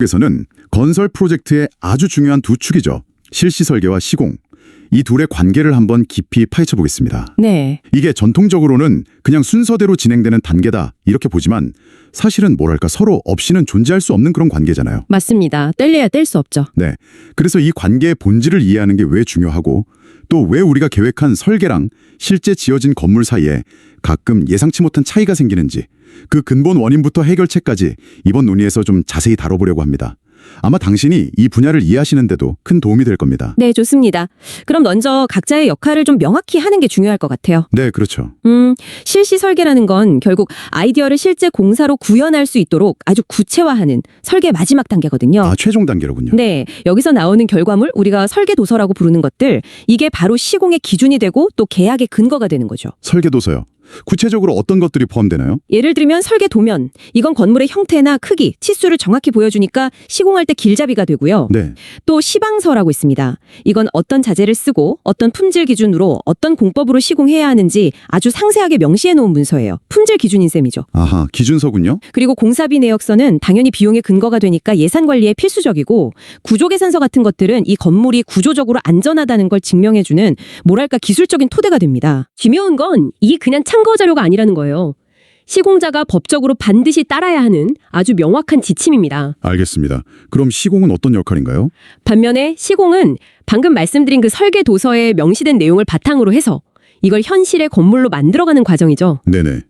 에서는 건설 프로젝트의 아주 중요한 두 축이죠. 실시 설계와 시공. 이 둘의 관계를 한번 깊이 파헤쳐 보겠습니다. 네. 이게 전통적으로는 그냥 순서대로 진행되는 단계다 이렇게 보지만 사실은 뭐랄까 서로 없이는 존재할 수 없는 그런 관계잖아요. 맞습니다. 뗄래야 뗄 수 없죠. 네. 그래서 이 관계의 본질을 이해하는 게 왜 중요하고 또 왜 우리가 계획한 설계랑 실제 지어진 건물 사이에 가끔 예상치 못한 차이가 생기는지 그 근본 원인부터 해결책까지 이번 논의에서 좀 자세히 다뤄보려고 합니다. 아마 당신이 이 분야를 이해하시는데도 큰 도움이 될 겁니다. 네, 좋습니다. 그럼 먼저 각자의 역할을 좀 명확히 하는 게 중요할 것 같아요. 네, 그렇죠. 실시 설계라는 건 결국 아이디어를 실제 공사로 구현할 수 있도록 아주 구체화하는 설계 마지막 단계거든요. 아, 최종 단계로군요. 네, 여기서 나오는 결과물, 우리가 설계 도서라고 부르는 것들, 이게 바로 시공의 기준이 되고 또 계약의 근거가 되는 거죠. 설계도서요. 구체적으로 어떤 것들이 포함되나요? 예를 들면 설계 도면, 이건 건물의 형태나 크기, 치수를 정확히 보여주니까 시공할 때 길잡이가 되고요. 네. 또 시방서라고 있습니다. 이건 어떤 자재를 쓰고 어떤 품질 기준으로 어떤 공법으로 시공해야 하는지 아주 상세하게 명시해 놓은 문서예요. 품질 기준인 셈이죠. 아하, 기준서군요. 그리고 공사비 내역서는 당연히 비용의 근거가 되니까 예산 관리에 필수적이고 구조계산서 같은 것들은 이 건물이 구조적으로 안전하다는 걸 증명해주는 뭐랄까 기술적인 토대가 됩니다. 중요한 건 이게 그냥 참고 자료가 아니라는 거예요. 시공자가 법적으로 반드시 따라야 하는 아주 명확한 지침입니다. 알겠습니다. 그럼 시공은 어떤 역할인가요? 반면에 시공은 방금 말씀드린 그 설계 도서에 명시된 내용을 바탕으로 해서 이걸 현실의 건물로 만들어가는 과정이죠. 네네.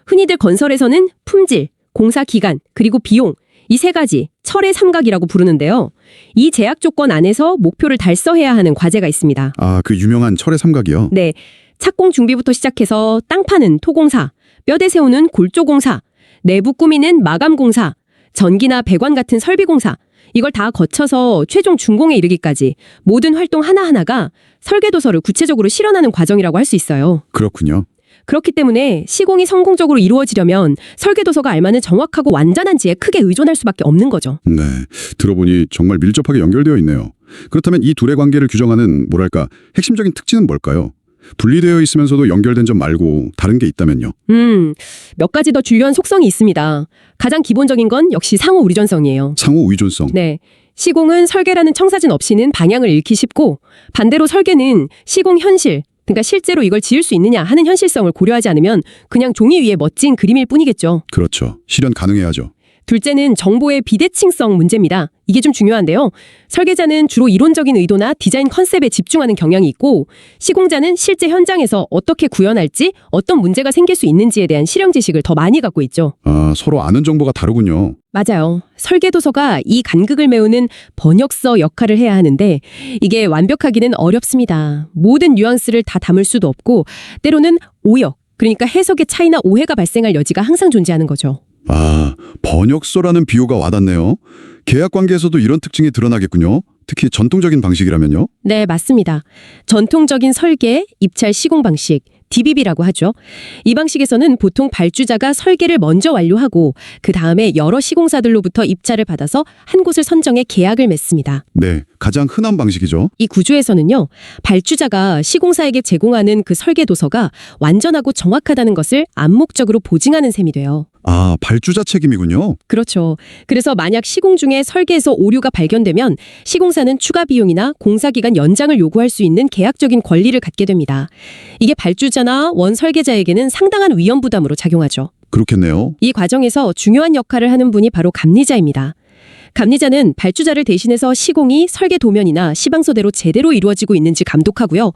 흔히들 건설에서는 품질, 공사 기간, 그리고 비용 이 세 가지 철의 삼각이라고 부르는데요. 이 제약 조건 안에서 목표를 달성해야 하는 과제가 있습니다. 아, 그 유명한 철의 삼각이요? 네, 착공 준비부터 시작해서 땅 파는 토공사, 뼈대 세우는 골조공사, 내부 꾸미는 마감공사, 전기나 배관 같은 설비공사 이걸 다 거쳐서 최종 준공에 이르기까지 모든 활동 하나하나가 설계도서를 구체적으로 실현하는 과정이라고 할 수 있어요. 그렇군요. 그렇기 때문에 시공이 성공적으로 이루어지려면 설계도서가 알맞은 정확하고 완전한 지에 크게 의존할 수밖에 없는 거죠. 네, 들어보니 정말 밀접하게 연결되어 있네요. 그렇다면 이 둘의 관계를 규정하는 뭐랄까 핵심적인 특징은 뭘까요? 분리되어 있으면서도 연결된 점 말고 다른 게 있다면요? 몇 가지 더 중요한 속성이 있습니다. 가장 기본적인 건 역시 상호 의존성이에요. 상호 의존성. 네. 시공은 설계라는 청사진 없이는 방향을 잃기 쉽고 반대로 설계는 시공 현실, 그러니까 실제로 이걸 지을 수 있느냐 하는 현실성을 고려하지 않으면 그냥 종이 위에 멋진 그림일 뿐이겠죠. 그렇죠. 실현 가능해야죠. 둘째는 정보의 비대칭성 문제입니다. 이게 좀 중요한데요. 설계자는 주로 이론적인 의도나 디자인 컨셉에 집중하는 경향이 있고 시공자는 실제 현장에서 어떻게 구현할지 어떤 문제가 생길 수 있는지에 대한 실용 지식을 더 많이 갖고 있죠. 아, 서로 아는 정보가 다르군요. 맞아요. 설계도서가 이 간극을 메우는 번역서 역할을 해야 하는데 이게 완벽하기는 어렵습니다. 모든 뉘앙스를 다 담을 수도 없고 때로는 오역, 그러니까 해석의 차이나 오해가 발생할 여지가 항상 존재하는 거죠. 아, 번역서라는 비유가 와닿네요. 계약 관계에서도 이런 특징이 드러나겠군요. 특히 전통적인 방식이라면요? 네, 맞습니다. 전통적인 설계, 입찰 시공 방식, DBB라고 하죠. 이 방식에서는 보통 발주자가 설계를 먼저 완료하고 그 다음에 여러 시공사들로부터 입찰을 받아서 한 곳을 선정해 계약을 맺습니다. 네, 가장 흔한 방식이죠. 이 구조에서는요, 발주자가 시공사에게 제공하는 그 설계 도서가 완전하고 정확하다는 것을 암묵적으로 보증하는 셈이 돼요. 아, 발주자 책임이군요. 그렇죠. 그래서 만약 시공 중에 설계에서 오류가 발견되면 시공사는 추가 비용이나 공사기간 연장을 요구할 수 있는 계약적인 권리를 갖게 됩니다. 이게 발주자나 원 설계자에게는 상당한 위험 부담으로 작용하죠. 그렇겠네요. 이 과정에서 중요한 역할을 하는 분이 바로 감리자입니다. 감리자는 발주자를 대신해서 시공이 설계 도면이나 시방서대로 제대로 이루어지고 있는지 감독하고요.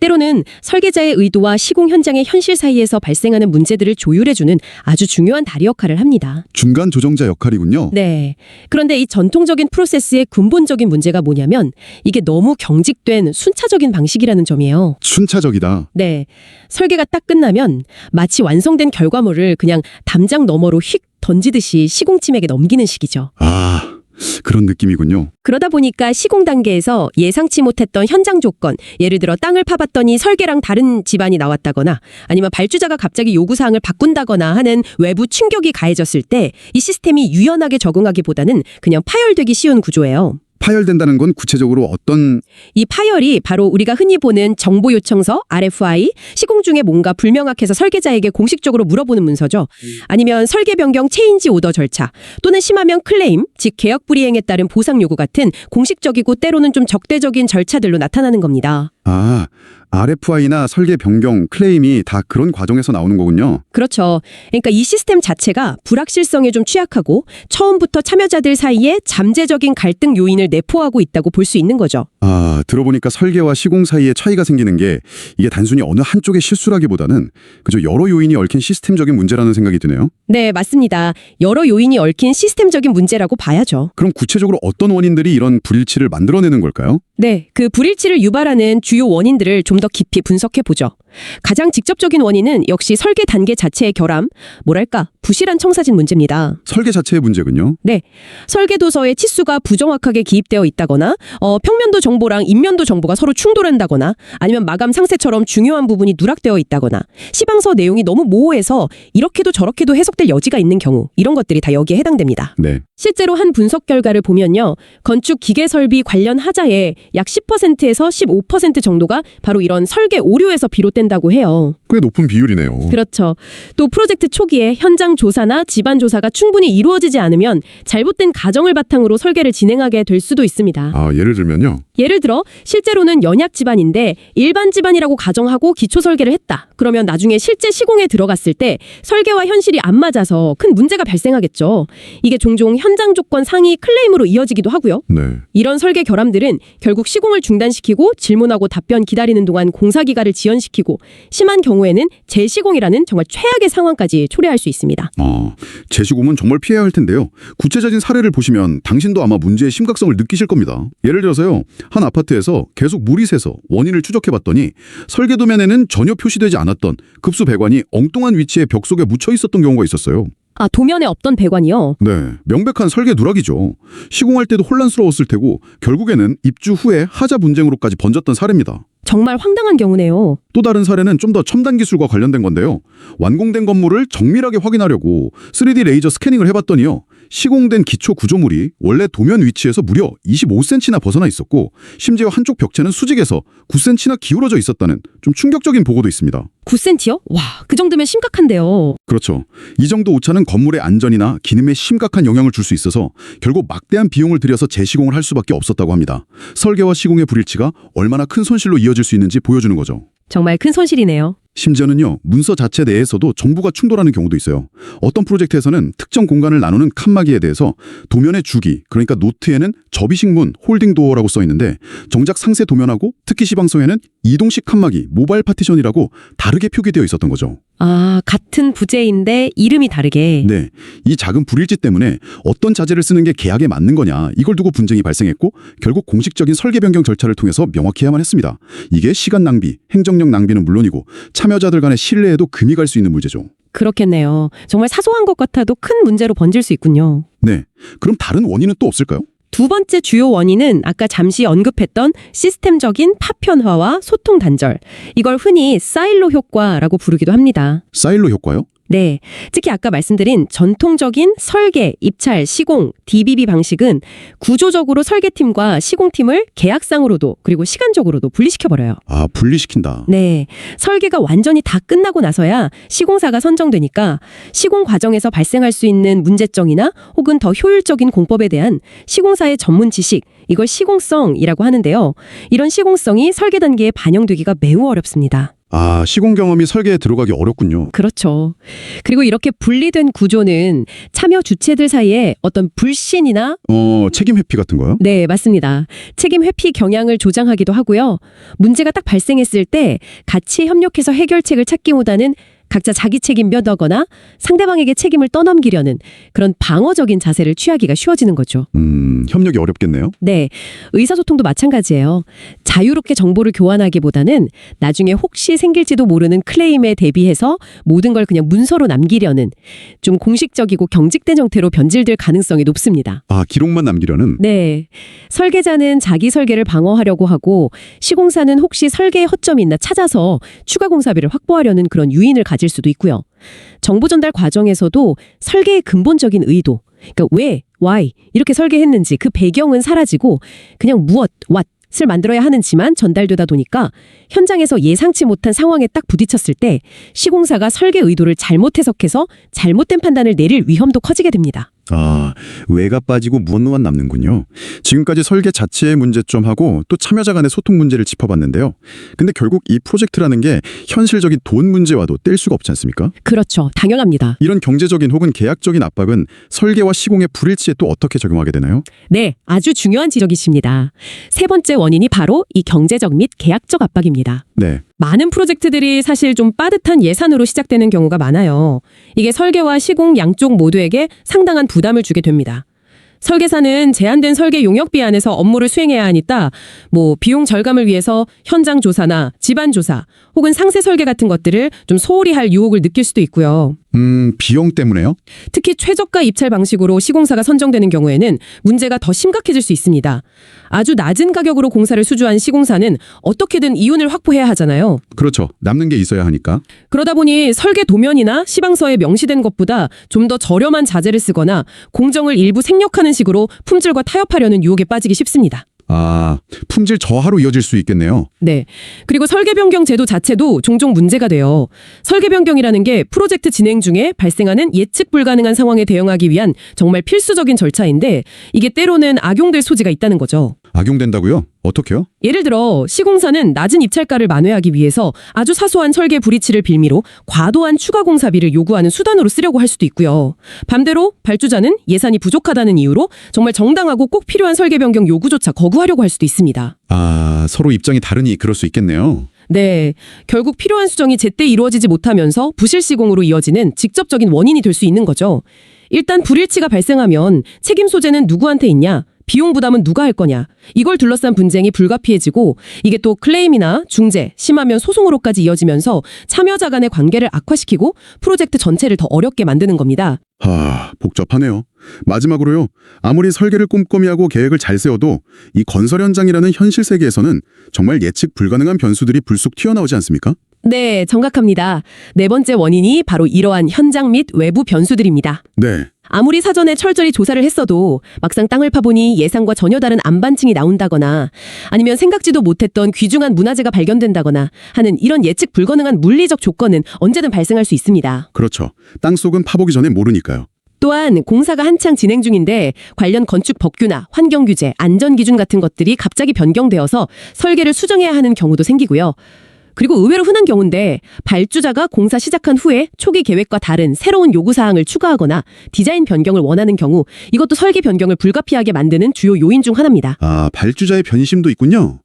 때로는 설계자의 의도와 시공 현장의 현실 사이에서 발생하는 문제들을 조율해주는 아주 중요한 다리 역할을 합니다. 중간 조정자 역할이군요. 네. 그런데 이 전통적인 프로세스의 근본적인 문제가 뭐냐면 이게 너무 경직된 순차적인 방식이라는 점이에요. 순차적이다. 네. 설계가 딱 끝나면 마치 완성된 결과물을 그냥 담장 너머로 휙 던지듯이 시공팀에게 넘기는 식이죠. 아, 그런 느낌이군요. 그러다 보니까 시공 단계에서 예상치 못했던 현장 조건, 예를 들어 땅을 파봤더니 설계랑 다른 집안이 나왔다거나 아니면 발주자가 갑자기 요구사항을 바꾼다거나 하는 외부 충격이 가해졌을 때 이 시스템이 유연하게 적응하기보다는 그냥 파열되기 쉬운 구조예요. 파열된다는 건 구체적으로 어떤 이 파열이 바로 우리가 흔히 보는 정보 요청서, RFI, 시공 중에 뭔가 불명확해서 설계자에게 공식적으로 물어보는 문서죠. 아니면 설계 변경 체인지 오더 절차, 또는 심하면 클레임, 즉 계약 불이행에 따른 보상 요구 같은 공식적이고 때로는 좀 적대적인 절차들로 나타나는 겁니다. 아, RFI나 설계 변경, 클레임이 다 그런 과정에서 나오는 거군요. 그렇죠. 그러니까 이 시스템 자체가 불확실성에 좀 취약하고 처음부터 참여자들 사이에 잠재적인 갈등 요인을 내포하고 있다고 볼 수 있는 거죠. 아, 들어보니까 설계와 시공 사이에 차이가 생기는 게 이게 단순히 어느 한쪽의 실수라기보다는 그저 여러 요인이 얽힌 시스템적인 문제라는 생각이 드네요. 네, 맞습니다. 여러 요인이 얽힌 시스템적인 문제라고 봐야죠. 그럼 구체적으로 어떤 원인들이 이런 불일치를 만들어내는 걸까요? 네, 그 불일치를 유발하는 주요 원인들을 좀 더 깊이 분석해 보죠. 가장 직접적인 원인은 역시 설계 단계 자체의 결함, 뭐랄까, 부실한 청사진 문제입니다. 설계 자체의 문제군요. 네, 설계 도서의 치수가 부정확하게 기입되어 있다거나, 평면도 정보랑 인면도 정보가 서로 충돌한다거나, 아니면 마감 상세처럼 중요한 부분이 누락되어 있다거나, 시방서 내용이 너무 모호해서 이렇게도 저렇게도 해석될 여지가 있는 경우, 이런 것들이 다 여기에 해당됩니다. 네. 실제로 한 분석 결과를 보면요. 건축 기계 설비 관련 하자의 약 10%에서 15% 정도가 바로 이런 설계 오류에서 비롯된다고 해요. 꽤 높은 비율이네요. 그렇죠. 또 프로젝트 초기에 현장 조사나 집안 조사가 충분히 이루어지지 않으면 잘못된 가정을 바탕으로 설계를 진행하게 될 수도 있습니다. 아, 예를 들면요. 예를 들어 실제로는 연약 집안인데 일반 집안이라고 가정하고 기초 설계를 했다. 그러면 나중에 실제 시공에 들어갔을 때 설계와 현실이 안 맞아서 큰 문제가 발생하겠죠. 이게 종종 현장 조건 상위 클레임으로 이어지기도 하고요. 네. 이런 설계 결함들은 결국 시공을 중단시키고 질문하고 답변 기다리는 동안 공사기간을 지연시키고 심한 경우에는 재시공이라는 정말 최악의 상황까지 초래할 수 있습니다. 재시공은 정말 피해야 할 텐데요. 구체적인 사례를 보시면 당신도 아마 문제의 심각성을 느끼실 겁니다. 예를 들어서요. 한 아파트에서 계속 물이 새서 원인을 추적해봤더니 설계 도면에는 전혀 표시되지 않았던 급수 배관이 엉뚱한 위치에 벽 속에 묻혀 있었던 경우가 있었어요. 아, 도면에 없던 배관이요? 네, 명백한 설계 누락이죠. 시공할 때도 혼란스러웠을 테고 결국에는 입주 후에 하자 분쟁으로까지 번졌던 사례입니다. 정말 황당한 경우네요. 또 다른 사례는 좀 더 첨단 기술과 관련된 건데요. 완공된 건물을 정밀하게 확인하려고 3D 레이저 스캐닝을 해봤더니요. 시공된 기초 구조물이 원래 도면 위치에서 무려 25cm나 벗어나 있었고 심지어 한쪽 벽체는 수직에서 9cm나 기울어져 있었다는 좀 충격적인 보고도 있습니다. 9cm요? 와, 그 정도면 심각한데요. 그렇죠. 이 정도 오차는 건물의 안전이나 기능에 심각한 영향을 줄 수 있어서 결국 막대한 비용을 들여서 재시공을 할 수밖에 없었다고 합니다. 설계와 시공의 불일치가 얼마나 큰 손실로 이어질 수 있는지 보여주는 거죠. 정말 큰 손실이네요. 심지어는요, 문서 자체 내에서도 정보가 충돌하는 경우도 있어요. 어떤 프로젝트에서는 특정 공간을 나누는 칸막이에 대해서 도면의 주기, 그러니까 노트에는 접이식 문, 홀딩 도어라고 써 있는데 정작 상세 도면하고 특히 시방서에는 이동식 칸막이, 모바일 파티션이라고 다르게 표기되어 있었던 거죠. 아, 같은 부재인데 이름이 다르게. 네, 이 작은 불일치 때문에 어떤 자재를 쓰는 게 계약에 맞는 거냐 이걸 두고 분쟁이 발생했고 결국 공식적인 설계 변경 절차를 통해서 명확해야만 했습니다. 이게 시간 낭비, 행정력 낭비는 물론이고 참여자들 간의 신뢰에도 금이 갈 수 있는 문제죠. 그렇겠네요. 정말 사소한 것 같아도 큰 문제로 번질 수 있군요. 네, 그럼 다른 원인은 또 없을까요? 두 번째 주요 원인은 아까 잠시 언급했던 시스템적인 파편화와 소통 단절. 이걸 흔히 사일로 효과라고 부르기도 합니다. 사일로 효과요? 네. 특히 아까 말씀드린 전통적인 설계, 입찰, 시공, DBB 방식은 구조적으로 설계팀과 시공팀을 계약상으로도 그리고 시간적으로도 분리시켜버려요. 아, 분리시킨다. 네. 설계가 완전히 다 끝나고 나서야 시공사가 선정되니까 시공 과정에서 발생할 수 있는 문제점이나 혹은 더 효율적인 공법에 대한 시공사의 전문 지식, 이걸 시공성이라고 하는데요. 이런 시공성이 설계 단계에 반영되기가 매우 어렵습니다. 아, 시공 경험이 설계에 들어가기 어렵군요. 그렇죠. 그리고 이렇게 분리된 구조는 참여 주체들 사이에 어떤 불신이나 책임 회피 같은 거요? 네, 맞습니다. 책임 회피 경향을 조장하기도 하고요. 문제가 딱 발생했을 때 같이 협력해서 해결책을 찾기보다는 각자 자기 책임 벼더거나 상대방에게 책임을 떠넘기려는 그런 방어적인 자세를 취하기가 쉬워지는 거죠. 협력이 어렵겠네요. 네, 의사소통도 마찬가지예요. 자유롭게 정보를 교환하기보다는 나중에 혹시 생길지도 모르는 클레임에 대비해서 모든 걸 그냥 문서로 남기려는 좀 공식적이고 경직된 형태로 변질될 가능성이 높습니다. 아, 기록만 남기려는? 네, 설계자는 자기 설계를 방어하려고 하고 시공사는 혹시 설계에 허점이 있나 찾아서 추가 공사비를 확보하려는 그런 유인을 가질 수도 있고요. 정보 전달 과정에서도 설계의 근본적인 의도, 그러니까 왜 why 이렇게 설계했는지 그 배경은 사라지고 그냥 무엇, what을 만들어야 하는지만 전달되다 보니까 현장에서 예상치 못한 상황에 딱 부딪혔을 때 시공사가 설계 의도를 잘못 해석해서 잘못된 판단을 내릴 위험도 커지게 됩니다. 아, 왜가 빠지고 무언만 남는군요. 지금까지 설계 자체의 문제점하고 또 참여자 간의 소통 문제를 짚어봤는데요. 근데 결국 이 프로젝트라는 게 현실적인 돈 문제와도 뗄 수가 없지 않습니까? 그렇죠. 당연합니다. 이런 경제적인 혹은 계약적인 압박은 설계와 시공의 불일치에 또 어떻게 적용하게 되나요? 네, 아주 중요한 지적이십니다. 세 번째 원인이 바로 이 경제적 및 계약적 압박입니다. 네. 많은 프로젝트들이 사실 좀 빠듯한 예산으로 시작되는 경우가 많아요. 이게 설계와 시공 양쪽 모두에게 상당한 부담을 주게 됩니다. 설계사는 제한된 설계 용역비 안에서 업무를 수행해야 하니까 비용 절감을 위해서 현장 조사나 집안 조사 혹은 상세 설계 같은 것들을 좀 소홀히 할 유혹을 느낄 수도 있고요. 비용 때문에요? 특히 최저가 입찰 방식으로 시공사가 선정되는 경우에는 문제가 더 심각해질 수 있습니다. 아주 낮은 가격으로 공사를 수주한 시공사는 어떻게든 이윤을 확보해야 하잖아요. 그렇죠. 남는 게 있어야 하니까. 그러다 보니 설계 도면이나 시방서에 명시된 것보다 좀 더 저렴한 자재를 쓰거나 공정을 일부 생략하는 식으로 품질과 타협하려는 유혹에 빠지기 쉽습니다. 아, 품질 저하로 이어질 수 있겠네요. 네. 그리고 설계 변경 제도 자체도 종종 문제가 돼요. 설계 변경이라는 게 프로젝트 진행 중에 발생하는 예측 불가능한 상황에 대응하기 위한 정말 필수적인 절차인데 이게 때로는 악용될 소지가 있다는 거죠. 악용된다고요? 어떻게요? 예를 들어 시공사는 낮은 입찰가를 만회하기 위해서 아주 사소한 설계 불이치를 빌미로 과도한 추가 공사비를 요구하는 수단으로 쓰려고 할 수도 있고요. 반대로 발주자는 예산이 부족하다는 이유로 정말 정당하고 꼭 필요한 설계 변경 요구조차 거부하려고 할 수도 있습니다. 아, 서로 입장이 다르니 그럴 수 있겠네요. 네, 결국 필요한 수정이 제때 이루어지지 못하면서 부실 시공으로 이어지는 직접적인 원인이 될 수 있는 거죠. 일단 불일치가 발생하면 책임 소재는 누구한테 있냐? 비용 부담은 누가 할 거냐. 이걸 둘러싼 분쟁이 불가피해지고 이게 또 클레임이나 중재, 심하면 소송으로까지 이어지면서 참여자 간의 관계를 악화시키고 프로젝트 전체를 더 어렵게 만드는 겁니다. 복잡하네요. 마지막으로요. 아무리 설계를 꼼꼼히 하고 계획을 잘 세워도 이 건설 현장이라는 현실 세계에서는 정말 예측 불가능한 변수들이 불쑥 튀어나오지 않습니까? 네, 정확합니다. 네 번째 원인이 바로 이러한 현장 및 외부 변수들입니다. 네. 아무리 사전에 철저히 조사를 했어도 막상 땅을 파보니 예상과 전혀 다른 안반층이 나온다거나 아니면 생각지도 못했던 귀중한 문화재가 발견된다거나 하는 이런 예측 불가능한 물리적 조건은 언제든 발생할 수 있습니다. 그렇죠. 땅속은 파보기 전에 모르니까요. 또한 공사가 한창 진행 중인데 관련 건축 법규나 환경 규제, 안전 기준 같은 것들이 갑자기 변경되어서 설계를 수정해야 하는 경우도 생기고요. 그리고 의외로 흔한 경우인데 발주자가 공사 시작한 후에 초기 계획과 다른 새로운 요구사항을 추가하거나 디자인 변경을 원하는 경우 이것도 설계 변경을 불가피하게 만드는 주요 요인 중 하나입니다. 아, 발주자의 변심도 있군요.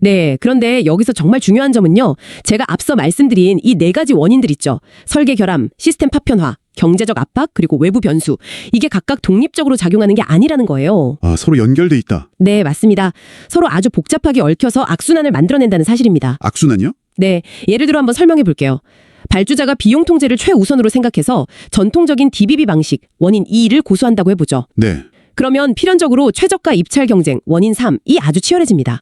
네, 그런데 여기서 정말 중요한 점은요. 제가 앞서 말씀드린 이 네 가지 원인들 있죠. 설계 결함, 시스템 파편화, 경제적 압박, 그리고 외부 변수. 이게 각각 독립적으로 작용하는 게 아니라는 거예요. 아, 서로 연결돼 있다. 네, 맞습니다. 서로 아주 복잡하게 얽혀서 악순환을 만들어낸다는 사실입니다. 악순환이요? 네, 예를 들어 한번 설명해 볼게요. 발주자가 비용 통제를 최우선으로 생각해서 전통적인 DBB 방식, 원인 2를 고수한다고 해보죠. 네. 그러면 필연적으로 최저가 입찰 경쟁, 원인 3이 아주 치열해집니다.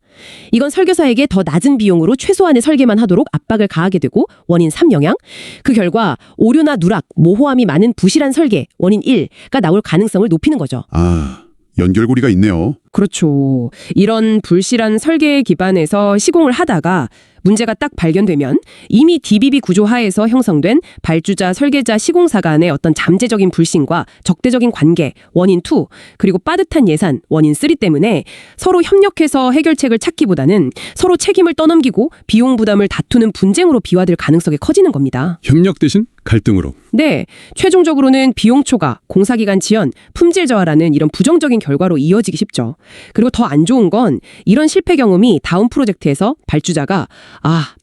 이건 설계사에게 더 낮은 비용으로 최소한의 설계만 하도록 압박을 가하게 되고 원인 3 영향, 그 결과 오류나 누락, 모호함이 많은 부실한 설계, 원인 1가 나올 가능성을 높이는 거죠. 아, 연결고리가 있네요. 그렇죠. 이런 불실한 설계에 기반해서 시공을 하다가 문제가 딱 발견되면 이미 DBB 구조 하에서 형성된 발주자, 설계자, 시공사 간의 어떤 잠재적인 불신과 적대적인 관계, 원인 2, 그리고 빠듯한 예산, 원인 3 때문에 서로 협력해서 해결책을 찾기보다는 서로 책임을 떠넘기고 비용 부담을 다투는 분쟁으로 비화될 가능성이 커지는 겁니다. 협력 대신 갈등으로. 네, 최종적으로는 비용 초과, 공사기간 지연, 품질 저하라는 이런 부정적인 결과로 이어지기 쉽죠. 그리고 더 안 좋은 건 이런 실패 경험이 다음 프로젝트에서 발주자가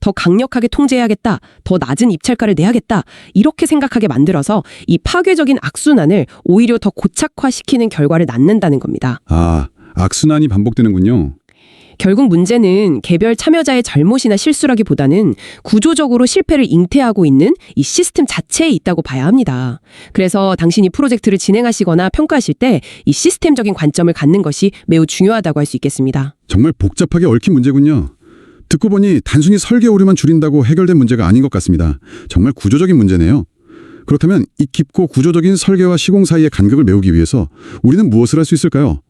더 강력하게 통제해야겠다, 더 낮은 입찰가를 내야겠다 이렇게 생각하게 만들어서 이 파괴적인 악순환을 오히려 더 고착화시키는 결과를 낳는다는 겁니다. 아, 악순환이 반복되는군요. 결국 문제는 개별 참여자의 잘못이나 실수라기보다는 구조적으로 실패를 잉태하고 있는 이 시스템 자체에 있다고 봐야 합니다. 그래서 당신이 프로젝트를 진행하시거나 평가하실 때 이 시스템적인 관점을 갖는 것이 매우 중요하다고 할 수 있겠습니다. 정말 복잡하게 얽힌 문제군요. 듣고 보니 단순히 설계 오류만 줄인다고 해결된 문제가 아닌 것 같습니다. 정말 구조적인 문제네요. 그렇다면 이 깊고 구조적인 설계와 시공 사이의 간극을 메우기 위해서 우리는 무엇을 할 수 있을까요?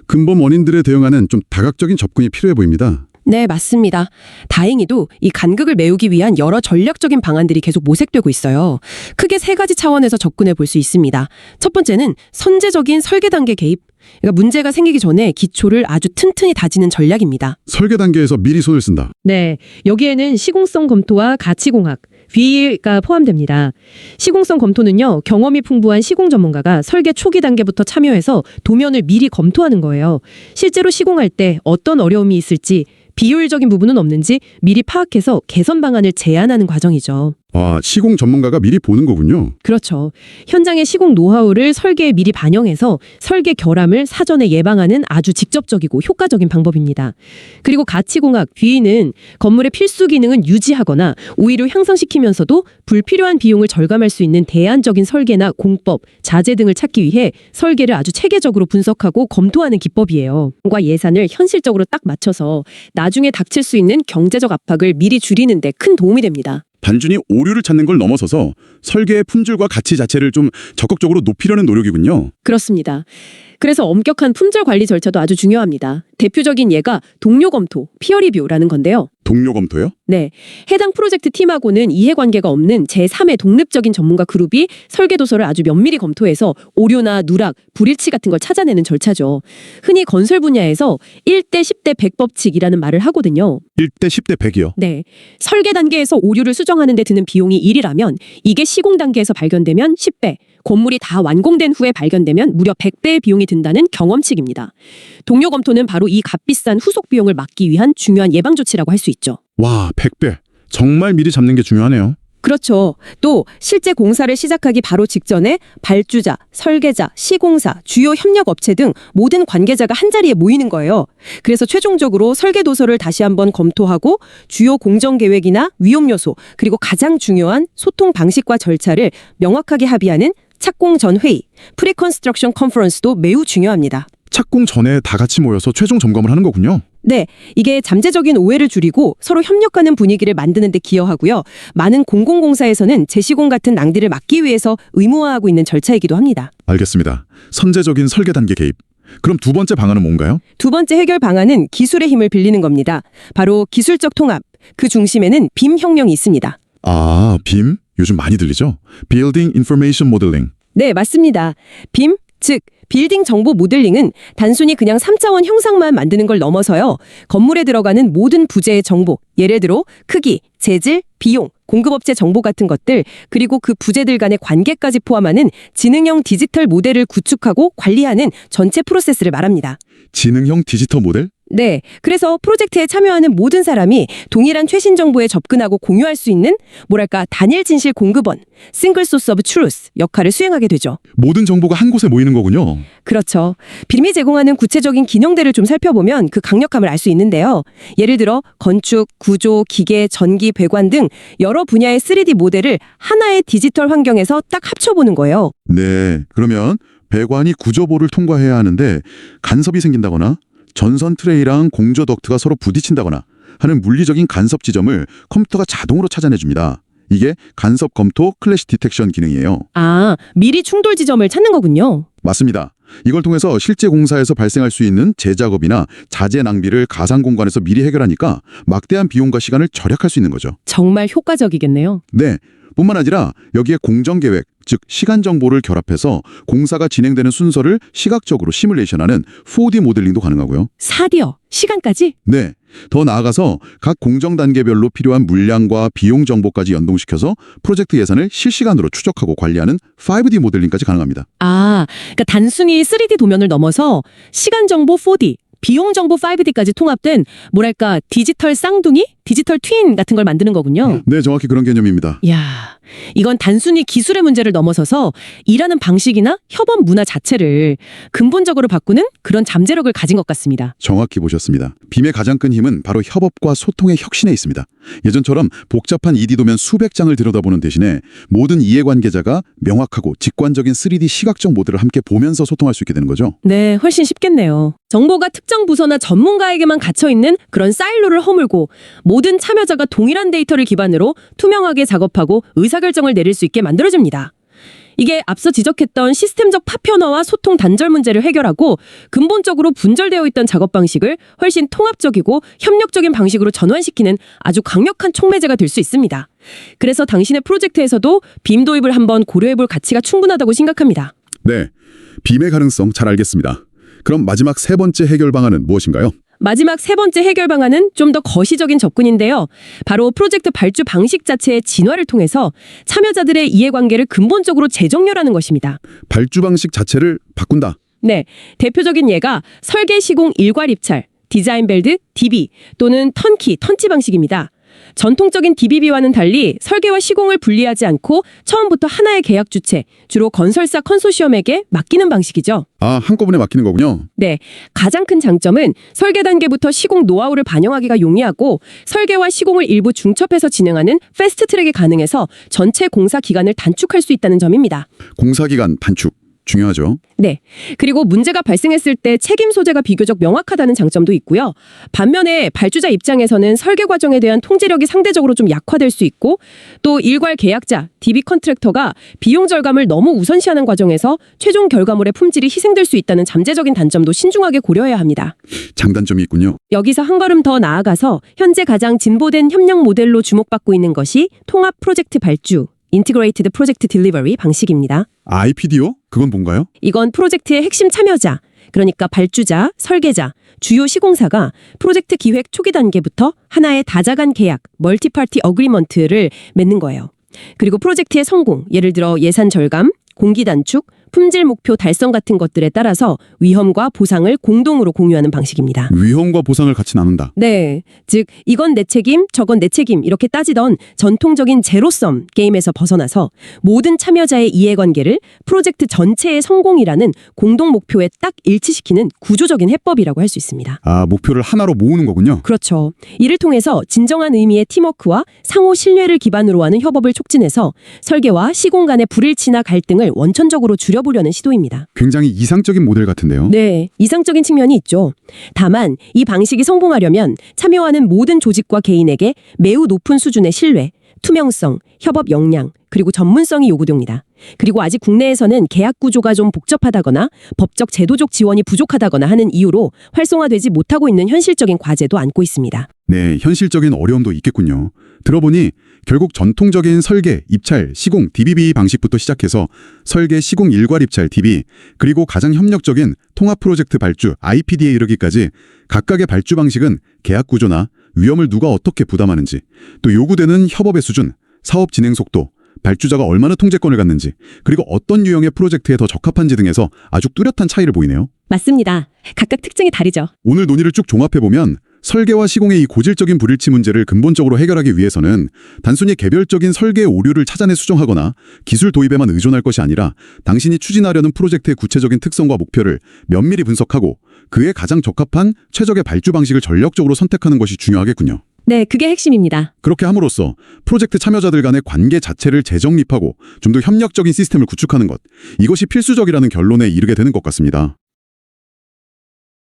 근본 원인들에 대응하는 좀 다각적인 접근이 필요해 보입니다. 네, 맞습니다. 다행히도 이 간극을 메우기 위한 여러 전략적인 방안들이 계속 모색되고 있어요. 크게 세 가지 차원에서 접근해 볼 수 있습니다. 첫 번째는 선제적인 설계 단계 개입. 그러니까 문제가 생기기 전에 기초를 아주 튼튼히 다지는 전략입니다. 설계 단계에서 미리 손을 쓴다. 네, 여기에는 시공성 검토와 가치공학, VA가 포함됩니다. 시공성 검토는요, 경험이 풍부한 시공 전문가가 설계 초기 단계부터 참여해서 도면을 미리 검토하는 거예요. 실제로 시공할 때 어떤 어려움이 있을지, 비효율적인 부분은 없는지 미리 파악해서 개선 방안을 제안하는 과정이죠. 아, 시공 전문가가 미리 보는 거군요. 그렇죠. 현장의 시공 노하우를 설계에 미리 반영해서 설계 결함을 사전에 예방하는 아주 직접적이고 효과적인 방법입니다. 그리고 가치공학, VA는 건물의 필수 기능은 유지하거나 오히려 향상시키면서도 불필요한 비용을 절감할 수 있는 대안적인 설계나 공법, 자재 등을 찾기 위해 설계를 아주 체계적으로 분석하고 검토하는 기법이에요. 과 예산을 현실적으로 딱 맞춰서 나중에 닥칠 수 있는 경제적 압박을 미리 줄이는 데 큰 도움이 됩니다. 단순히 오류를 찾는 걸 넘어서서 설계의 품질과 가치 자체를 좀 적극적으로 높이려는 노력이군요. 그렇습니다. 그래서 엄격한 품절 관리 절차도 아주 중요합니다. 대표적인 예가 동료 검토, 피어 리뷰라는 건데요. 동료 검토요? 네, 해당 프로젝트 팀하고는 이해관계가 없는 제3의 독립적인 전문가 그룹이 설계 도서를 아주 면밀히 검토해서 오류나 누락, 불일치 같은 걸 찾아내는 절차죠. 흔히 건설 분야에서 1대 10대 100 법칙이라는 말을 하거든요. 1대 10대 100이요. 네, 설계 단계에서 오류를 수정하는 데 드는 비용이 1이라면 이게 시공 단계에서 발견되면 10배, 건물이 다 완공된 후에 발견되면 무려 100배의 비용이 든다는 경험칙입니다. 동료 검토는 바로 이 값비싼 후속 비용을 막기 위한 중요한 예방 조치라고 할 수 있죠. 와, 100배. 정말 미리 잡는 게 중요하네요. 그렇죠. 또 실제 공사를 시작하기 바로 직전에 발주자, 설계자, 시공사, 주요 협력업체 등 모든 관계자가 한자리에 모이는 거예요. 그래서 최종적으로 설계 도서를 다시 한번 검토하고 주요 공정 계획이나 위험 요소, 그리고 가장 중요한 소통 방식과 절차를 명확하게 합의하는 착공 전 회의, 프리컨스트럭션 컨퍼런스도 매우 중요합니다. 착공 전에 다 같이 모여서 최종 점검을 하는 거군요. 네, 이게 잠재적인 오해를 줄이고 서로 협력하는 분위기를 만드는 데 기여하고요. 많은 공공공사에서는 재시공 같은 낭비를 막기 위해서 의무화하고 있는 절차이기도 합니다. 알겠습니다. 선제적인 설계 단계 개입. 그럼 두 번째 방안은 뭔가요? 두 번째 해결 방안은 기술의 힘을 빌리는 겁니다. 바로 기술적 통합, 그 중심에는 빔 혁명이 있습니다. 아, 빔? 요즘 많이 들리죠? Building Information Modeling. 네, 맞습니다. 빔, 즉 빌딩 정보 모델링은 단순히 그냥 3차원 형상만 만드는 걸 넘어서요. 건물에 들어가는 모든 부재의 정보, 예를 들어 크기, 재질, 비용, 공급업체 정보 같은 것들, 그리고 그 부재들 간의 관계까지 포함하는 지능형 디지털 모델을 구축하고 관리하는 전체 프로세스를 말합니다. 지능형 디지털 모델? 네, 그래서 프로젝트에 참여하는 모든 사람이 동일한 최신 정보에 접근하고 공유할 수 있는 뭐랄까 단일 진실 공급원, 싱글 소스 오브 트루스 역할을 수행하게 되죠. 모든 정보가 한 곳에 모이는 거군요. 그렇죠. 빔이 제공하는 구체적인 기능들을 좀 살펴보면 그 강력함을 알 수 있는데요. 예를 들어 건축, 구조, 기계, 전기, 배관 등 여러 분야의 3D 모델을 하나의 디지털 환경에서 딱 합쳐보는 거예요. 네, 그러면 배관이 구조보를 통과해야 하는데 간섭이 생긴다거나 전선 트레이랑 공조 덕트가 서로 부딪힌다거나 하는 물리적인 간섭 지점을 컴퓨터가 자동으로 찾아내줍니다. 이게 간섭 검토 클래시 디텍션 기능이에요. 아, 미리 충돌 지점을 찾는 거군요. 맞습니다. 이걸 통해서 실제 공사에서 발생할 수 있는 재작업이나 자재 낭비를 가상 공간에서 미리 해결하니까 막대한 비용과 시간을 절약할 수 있는 거죠. 정말 효과적이겠네요. 네, 뿐만 아니라 여기에 공정계획, 즉 시간 정보를 결합해서 공사가 진행되는 순서를 시각적으로 시뮬레이션하는 4D 모델링도 가능하고요. 4D요. 시간까지? 네, 더 나아가서 각 공정 단계별로 필요한 물량과 비용 정보까지 연동시켜서 프로젝트 예산을 실시간으로 추적하고 관리하는 5D 모델링까지 가능합니다. 아, 그러니까 단순히 3D 도면을 넘어서 시간 정보 4D, 비용 정보 5D까지 통합된 뭐랄까 디지털 쌍둥이? 디지털 트윈 같은 걸 만드는 거군요. 네, 정확히 그런 개념입니다. 이야, 이건 단순히 기술의 문제를 넘어서서 일하는 방식이나 협업 문화 자체를 근본적으로 바꾸는 그런 잠재력을 가진 것 같습니다. 정확히 보셨습니다. 빔의 가장 큰 힘은 바로 협업과 소통의 혁신에 있습니다. 예전처럼 복잡한 2D 도면 수백 장을 들여다보는 대신에 모든 이해관계자가 명확하고 직관적인 3D 시각적 모델을 함께 보면서 소통할 수 있게 되는 거죠. 네, 훨씬 쉽겠네요. 정보가 특정 부서나 전문가에게만 갇혀있는 그런 사일로를 허물고 모든 참여자가 동일한 데이터를 기반으로 투명하게 작업하고 의사결정을 내릴 수 있게 만들어줍니다. 이게 앞서 지적했던 시스템적 파편화와 소통 단절 문제를 해결하고 근본적으로 분절되어 있던 작업 방식을 훨씬 통합적이고 협력적인 방식으로 전환시키는 아주 강력한 촉매제가 될 수 있습니다. 그래서 당신의 프로젝트에서도 빔 도입을 한번 고려해볼 가치가 충분하다고 생각합니다. 네, 빔의 가능성 잘 알겠습니다. 그럼 마지막 세 번째 해결 방안은 무엇인가요? 마지막 세 번째 해결 방안은 좀 더 거시적인 접근인데요. 바로 프로젝트 발주 방식 자체의 진화를 통해서 참여자들의 이해관계를 근본적으로 재정렬하는 것입니다. 발주 방식 자체를 바꾼다. 네, 대표적인 예가 설계 시공 일괄 입찰, 디자인 빌드, DB 또는 턴키, 턴치 방식입니다. 전통적인 DBB와는 달리 설계와 시공을 분리하지 않고 처음부터 하나의 계약 주체, 주로 건설사 컨소시엄에게 맡기는 방식이죠. 아, 한꺼번에 맡기는 거군요. 네, 가장 큰 장점은 설계 단계부터 시공 노하우를 반영하기가 용이하고 설계와 시공을 일부 중첩해서 진행하는 패스트 트랙이 가능해서 전체 공사 기간을 단축할 수 있다는 점입니다. 공사기간 단축. 중요하죠. 네. 그리고 문제가 발생했을 때 책임 소재가 비교적 명확하다는 장점도 있고요. 반면에 발주자 입장에서는 설계 과정에 대한 통제력이 상대적으로 좀 약화될 수 있고 또 일괄 계약자, DB 컨트랙터가 비용 절감을 너무 우선시하는 과정에서 최종 결과물의 품질이 희생될 수 있다는 잠재적인 단점도 신중하게 고려해야 합니다. 장단점이 있군요. 여기서 한 걸음 더 나아가서 현재 가장 진보된 협력 모델로 주목받고 있는 것이 통합 프로젝트 발주, 인티그레이티드 프로젝트 딜리버리 방식입니다. IPD요? 그건 뭔가요? 이건 프로젝트의 핵심 참여자, 그러니까 발주자, 설계자, 주요 시공사가 프로젝트 기획 초기 단계부터 하나의 다자간 계약, 멀티파티 어그리먼트를 맺는 거예요. 그리고 프로젝트의 성공, 예를 들어 예산 절감, 공기 단축, 품질 목표 달성 같은 것들에 따라서 위험과 보상을 공동으로 공유하는 방식입니다. 위험과 보상을 같이 나눈다. 네, 즉 이건 내 책임, 저건 내 책임 이렇게 따지던 전통적인 제로섬 게임에서 벗어나서 모든 참여자의 이해관계를 프로젝트 전체의 성공이라는 공동 목표에 딱 일치시키는 구조적인 해법이라고 할 수 있습니다. 아, 목표를 하나로 모으는 거군요. 그렇죠. 이를 통해서 진정한 의미의 팀워크와 상호 신뢰를 기반으로 하는 협업을 촉진해서 설계와 시공 간의 불일치나 갈등을 원천적으로 줄여보려는 시도입니다. 굉장히 이상적인 모델 같은데요. 네, 이상적인 측면이 있죠. 다만 이 방식이 성공하려면 참여하는 모든 조직과 개인에게 매우 높은 수준의 신뢰, 투명성, 협업 역량, 그리고 전문성이 요구됩니다. 그리고 아직 국내에서는 계약 구조가 좀 복잡하다거나 법적 제도적 지원이 부족하다거나 하는 이유로 활성화되지 못하고 있는 현실적인 과제도 안고 있습니다. 네, 현실적인 어려움도 있겠군요. 들어보니 결국 전통적인 설계, 입찰, 시공, DBB 방식부터 시작해서 설계, 시공 일괄 입찰, DB, 그리고 가장 협력적인 통합 프로젝트 발주, IPD에 이르기까지 각각의 발주 방식은 계약 구조나 위험을 누가 어떻게 부담하는지, 또 요구되는 협업의 수준, 사업 진행 속도, 발주자가 얼마나 통제권을 갖는지, 그리고 어떤 유형의 프로젝트에 더 적합한지 등에서 아주 뚜렷한 차이를 보이네요. 맞습니다. 각각 특징이 다르죠. 오늘 논의를 쭉 종합해보면 설계와 시공의 이 고질적인 불일치 문제를 근본적으로 해결하기 위해서는 단순히 개별적인 설계의 오류를 찾아내 수정하거나 기술 도입에만 의존할 것이 아니라 당신이 추진하려는 프로젝트의 구체적인 특성과 목표를 면밀히 분석하고 그에 가장 적합한 최적의 발주 방식을 전략적으로 선택하는 것이 중요하겠군요. 네, 그게 핵심입니다. 그렇게 함으로써 프로젝트 참여자들 간의 관계 자체를 재정립하고 좀 더 협력적인 시스템을 구축하는 것, 이것이 필수적이라는 결론에 이르게 되는 것 같습니다.